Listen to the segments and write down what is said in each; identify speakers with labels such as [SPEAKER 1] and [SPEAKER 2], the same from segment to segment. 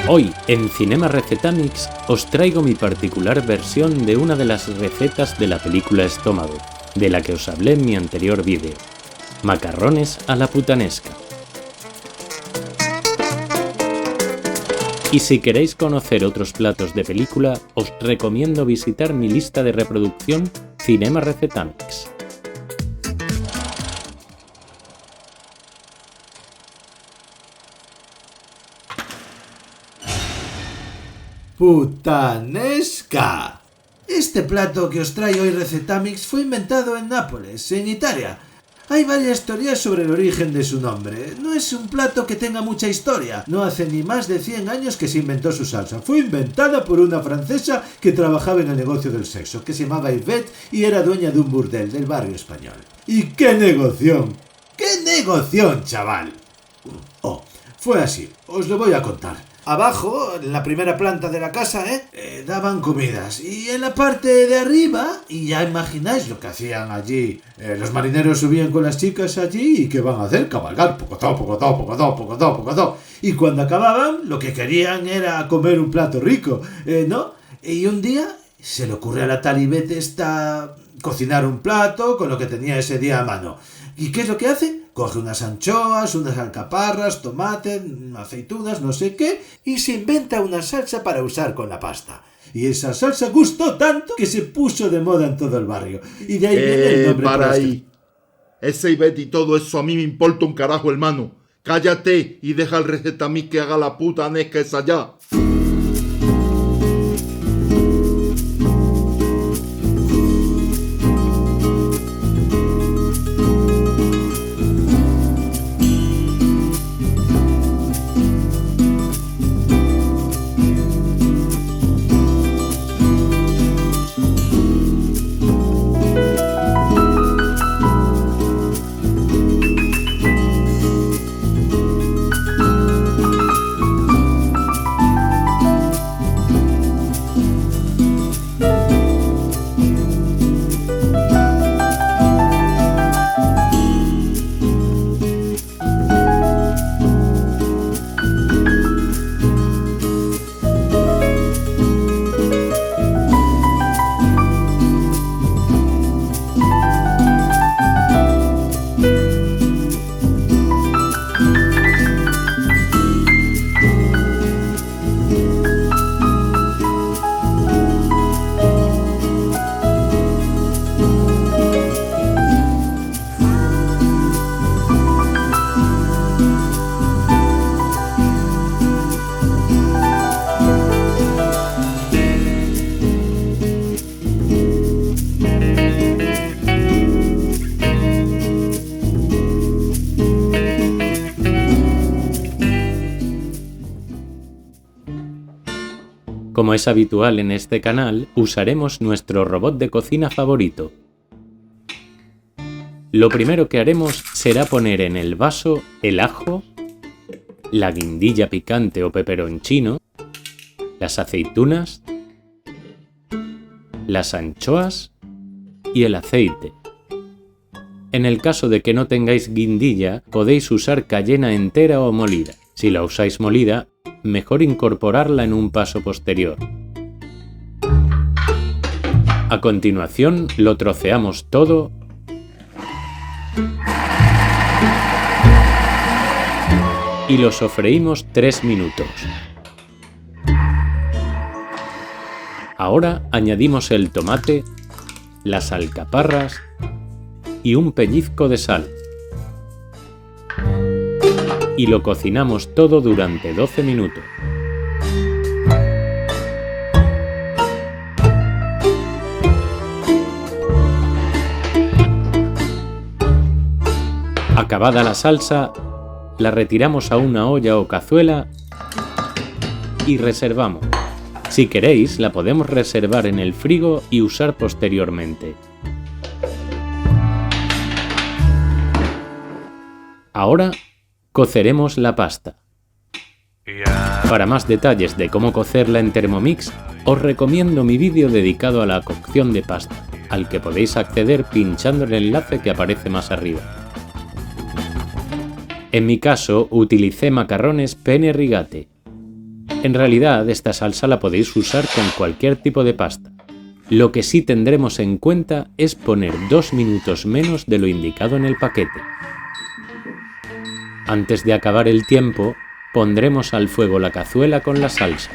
[SPEAKER 1] Hoy, en Cinema Recetamix, os traigo mi particular versión de una de las recetas de la película Estómago, de la que os hablé en mi anterior vídeo. Macarrones a la putanesca. Y si queréis conocer otros platos de película, os recomiendo visitar mi lista de reproducción Cinema Recetamix.
[SPEAKER 2] ¡Putanesca! Este plato que os trae hoy Recetamix fue inventado en Nápoles, en Italia. Hay varias teorías sobre el origen de su nombre. No es un plato que tenga mucha historia. No hace ni más de 100 años que se inventó su salsa. Fue inventada por una francesa que trabajaba en el negocio del sexo, que se llamaba Yvette y era dueña de un burdel del barrio español. ¡Y qué negoción! ¡Qué negoción, chaval! Fue así. Os lo voy a contar. Abajo, en la primera planta de la casa, daban comidas. Y en la parte de arriba, y ya imagináis lo que hacían allí. Los marineros subían con las chicas allí y ¿qué van a hacer? Cabalgar, pocotó. Y cuando acababan, lo que querían era comer un plato rico, ¿no? Y un día se le ocurre a la tal Ivette cocinar un plato con lo que tenía ese día a mano. ¿Y qué es lo que hace? Coge unas anchoas, unas alcaparras, tomate, aceitunas, no sé qué, y se inventa una salsa para usar con la pasta. Y esa salsa gustó tanto que se puso de moda en todo el barrio. Y de ahí viene el nombre.
[SPEAKER 3] Para ahí. Ese Ivette y todo eso a mí me importa un carajo, hermano. Cállate y deja al Recetamix que haga la putanesca esa ya.
[SPEAKER 1] Como es habitual en este canal, usaremos nuestro robot de cocina favorito. Lo primero que haremos será poner en el vaso el ajo, la guindilla picante o peperoncino, las aceitunas, las anchoas y el aceite. En el caso de que no tengáis guindilla, podéis usar cayena entera o molida. Si la usáis molida, mejor incorporarla en un paso posterior. A continuación, lo troceamos todo y lo sofreímos 3 minutos. Ahora añadimos el tomate, las alcaparras y un pellizco de sal. Y lo cocinamos todo durante 12 minutos. Acabada la salsa, la retiramos a una olla o cazuela y reservamos. Si queréis, la podemos reservar en el frigo y usar posteriormente. Ahora coceremos la pasta. Para más detalles de cómo cocerla en Thermomix, os recomiendo mi vídeo dedicado a la cocción de pasta, al que podéis acceder pinchando el enlace que aparece más arriba. En mi caso, utilicé macarrones penne rigate. En realidad, esta salsa la podéis usar con cualquier tipo de pasta. Lo que sí tendremos en cuenta es poner 2 minutos menos de lo indicado en el paquete. Antes de acabar el tiempo, pondremos al fuego la cazuela con la salsa.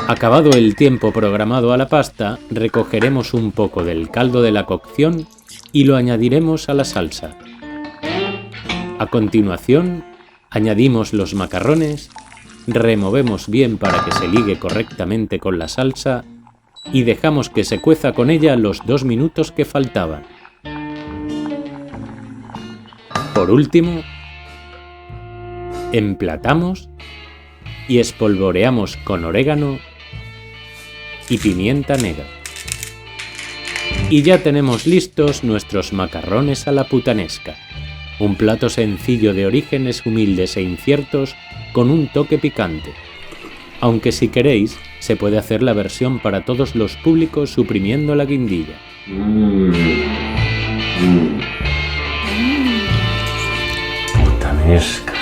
[SPEAKER 1] Acabado el tiempo programado a la pasta, recogeremos un poco del caldo de la cocción y lo añadiremos a la salsa. A continuación, añadimos los macarrones, removemos bien para que se ligue correctamente con la salsa y dejamos que se cueza con ella los 2 minutos que faltaban. Por último, emplatamos y espolvoreamos con orégano y pimienta negra. Y ya tenemos listos nuestros macarrones a la putanesca, un plato sencillo de orígenes humildes e inciertos con un toque picante. Aunque si queréis, se puede hacer la versión para todos los públicos suprimiendo la guindilla.
[SPEAKER 4] Putanesca.